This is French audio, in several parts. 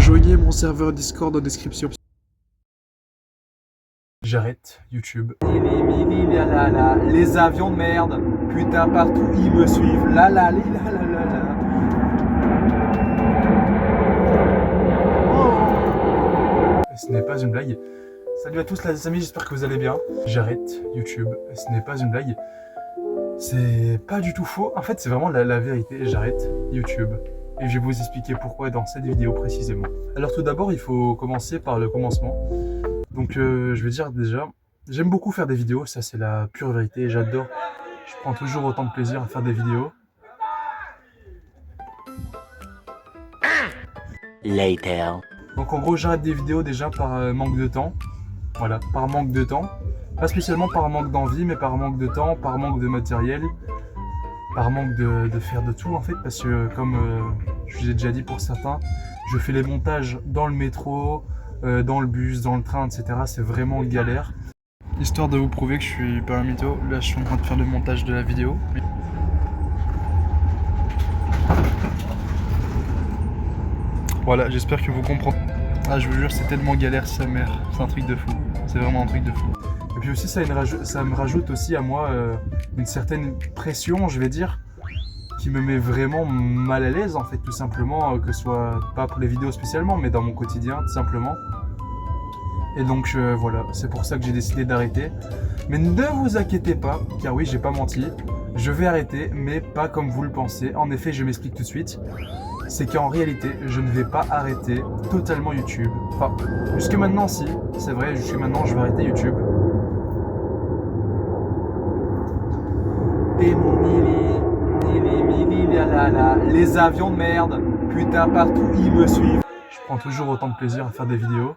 Rejoignez mon serveur Discord en description. J'arrête YouTube. Les avions de merde. Putain, partout ils me suivent. La la li, la la la la. Ce n'est pas une blague. Salut à tous les amis, j'espère que vous allez bien. J'arrête YouTube. Ce n'est pas une blague. C'est pas du tout faux. En fait, c'est vraiment la vérité. J'arrête YouTube. Et je vais vous expliquer pourquoi dans cette vidéo précisément. Alors tout d'abord, il faut commencer par le commencement. Donc je vais dire déjà, j'aime beaucoup faire des vidéos, ça c'est la pure vérité, j'adore. Je prends toujours autant de plaisir à faire des vidéos. Later. Donc en gros, j'arrête des vidéos déjà par manque de temps. Voilà, par manque de temps. Pas spécialement par manque d'envie, mais par manque de temps, par manque de matériel. Par manque de faire de tout en fait, parce que comme je vous ai déjà dit pour certains, je fais les montages dans le métro, dans le bus, dans le train, etc. C'est vraiment galère. Histoire de vous prouver que je suis pas un mytho, là je suis en train de faire le montage de la vidéo. Voilà, j'espère que vous comprenez. Ah, je vous jure, c'est tellement galère, sa mère. C'est un truc de fou. C'est vraiment un truc de fou. Et puis aussi, ça me rajoute aussi à moi une certaine pression, je vais dire, qui me met vraiment mal à l'aise en fait, tout simplement, que ce soit pas pour les vidéos spécialement, mais dans mon quotidien, tout simplement. Et donc voilà, c'est pour ça que j'ai décidé d'arrêter. Mais ne vous inquiétez pas, car oui, j'ai pas menti, je vais arrêter, mais pas comme vous le pensez. En effet, je m'explique tout de suite. C'est qu'en réalité, je ne vais pas arrêter totalement YouTube. Enfin, jusque maintenant, si, c'est vrai, jusque maintenant, je vais arrêter YouTube. Et mon les avions de merde, putain, partout ils me suivent. Je prends toujours autant de plaisir à faire des vidéos.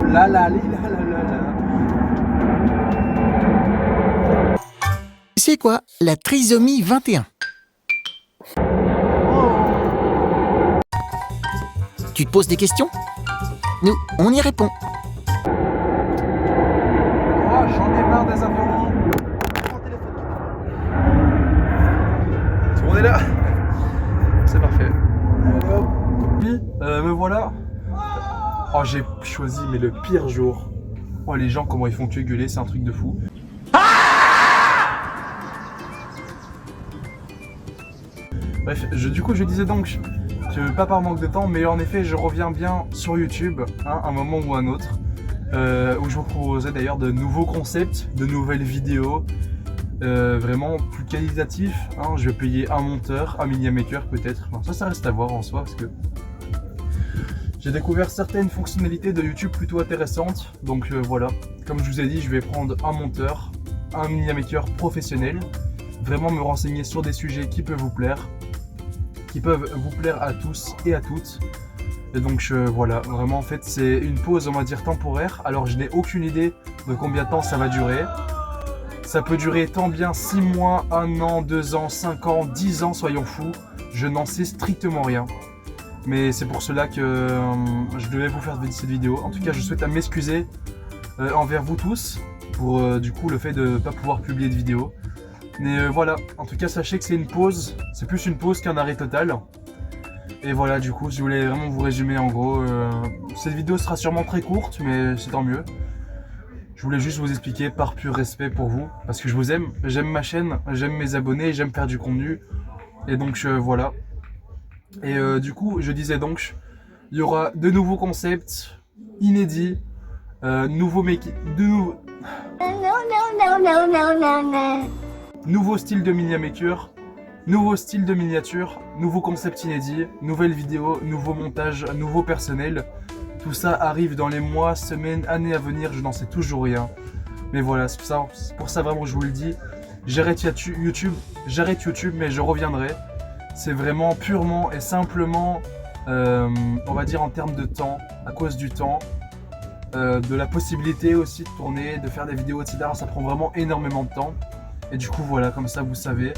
La la li, la la la la. C'est quoi la trisomie 21? Tu te poses des questions? Nous, on y répond. Oh, j'en ai marre des avions. On est là. C'est parfait. Oui, me voilà. Oh, j'ai choisi mais le pire jour. Oh, les gens comment ils font que gueuler, c'est un truc de fou. Bref, du coup je disais donc que pas par manque de temps, mais en effet je reviens bien sur YouTube, hein, un moment ou un autre, où je vous proposerai d'ailleurs de nouveaux concepts, de nouvelles vidéos, vraiment plus qualitatifs. Hein. Je vais payer un monteur, un media maker peut-être. Enfin, ça reste à voir en soi parce que j'ai découvert certaines fonctionnalités de YouTube plutôt intéressantes. Donc voilà, comme je vous ai dit, je vais prendre un monteur, un media maker professionnel, vraiment me renseigner sur des sujets qui peuvent vous plaire. Qui peuvent vous plaire à tous et à toutes. Et donc voilà, vraiment en fait c'est une pause on va dire temporaire. Alors je n'ai aucune idée de combien de temps ça va durer. Ça peut durer tant bien 6 mois, 1 an, 2 ans, 5 ans, 10 ans, soyons fous. Je n'en sais strictement rien. Mais c'est pour cela que je devais vous faire cette vidéo. En tout cas je souhaite à m'excuser envers vous tous pour du coup le fait de ne pas pouvoir publier de vidéo. Mais voilà, en tout cas sachez que c'est une pause, c'est plus une pause qu'un arrêt total. Et voilà, du coup je voulais vraiment vous résumer en gros. Cette vidéo sera sûrement très courte, mais c'est tant mieux. Je voulais juste vous expliquer par pur respect pour vous, parce que je vous aime, j'aime ma chaîne, j'aime mes abonnés, j'aime faire du contenu. Et donc voilà. Et du coup je disais donc, il y aura de nouveaux concepts inédits, nouveaux nouveau style de media maker, nouveau style de miniature, nouveau concept inédit, nouvelles vidéos, nouveau montage, nouveau personnel. Tout ça arrive dans les mois, semaines, années à venir, je n'en sais toujours rien. Mais voilà, c'est pour ça vraiment je vous le dis. J'arrête YouTube, mais je reviendrai. C'est vraiment purement et simplement, on va dire en termes de temps, à cause du temps. De la possibilité aussi de tourner, de faire des vidéos, etc. Ça prend vraiment énormément de temps. Et du coup voilà, comme ça vous savez.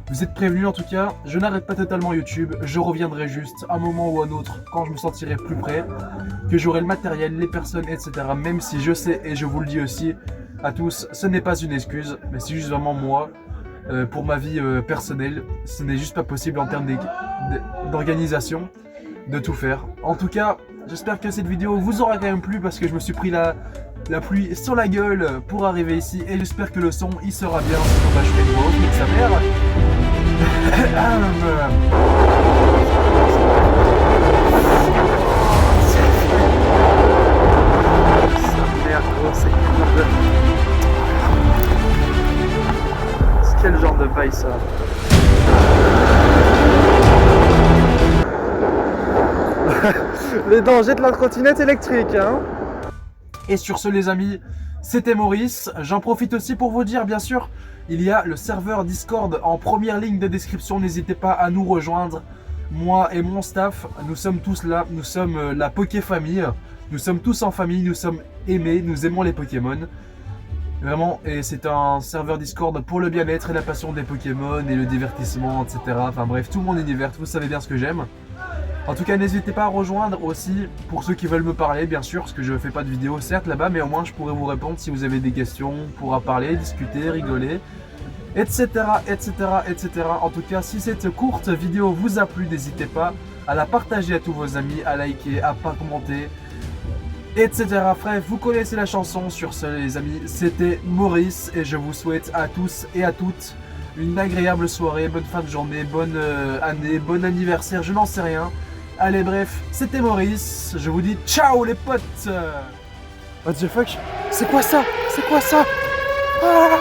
Vous êtes prévenus en tout cas, je n'arrête pas totalement YouTube, je reviendrai juste un moment ou un autre quand je me sentirai plus prêt, que j'aurai le matériel, les personnes, etc. Même si je sais, et je vous le dis aussi à tous, ce n'est pas une excuse, mais c'est juste vraiment moi. pour ma vie personnelle. Ce n'est juste pas possible en termes d'organisation de tout faire. En tout cas, j'espère que cette vidéo vous aura quand même plu parce que je me suis pris la pluie sur la gueule pour arriver ici et j'espère que le son il sera bien, sinon bah, je fais une grosse mais sa mère. Quel genre de bail ça? Les dangers de la trottinette électrique, hein. Et sur ce les amis, c'était Maurice. J'en profite aussi pour vous dire, bien sûr, il y a le serveur Discord en première ligne de description. N'hésitez pas à nous rejoindre. Moi et mon staff, nous sommes tous là. Nous sommes la Poké Famille. Nous sommes tous en famille, nous sommes aimés, nous aimons les Pokémon. Vraiment, et c'est un serveur Discord pour le bien-être et la passion des Pokémon et le divertissement, etc. Enfin bref, tout mon univers, vous savez bien ce que j'aime. En tout cas, n'hésitez pas à rejoindre aussi pour ceux qui veulent me parler, bien sûr, parce que je ne fais pas de vidéo, certes, là-bas, mais au moins je pourrai vous répondre si vous avez des questions, on pourra parler, discuter, rigoler, etc., etc., etc. En tout cas, si cette courte vidéo vous a plu, n'hésitez pas à la partager à tous vos amis, à liker, à pas commenter, etc. Bref, vous connaissez la chanson. Sur ce les amis, c'était Maurice et je vous souhaite à tous et à toutes une agréable soirée, bonne fin de journée, bonne année, bon anniversaire, je n'en sais rien. Allez bref, c'était Maurice, je vous dis ciao les potes. What the fuck? C'est quoi ça? C'est quoi ça? Ah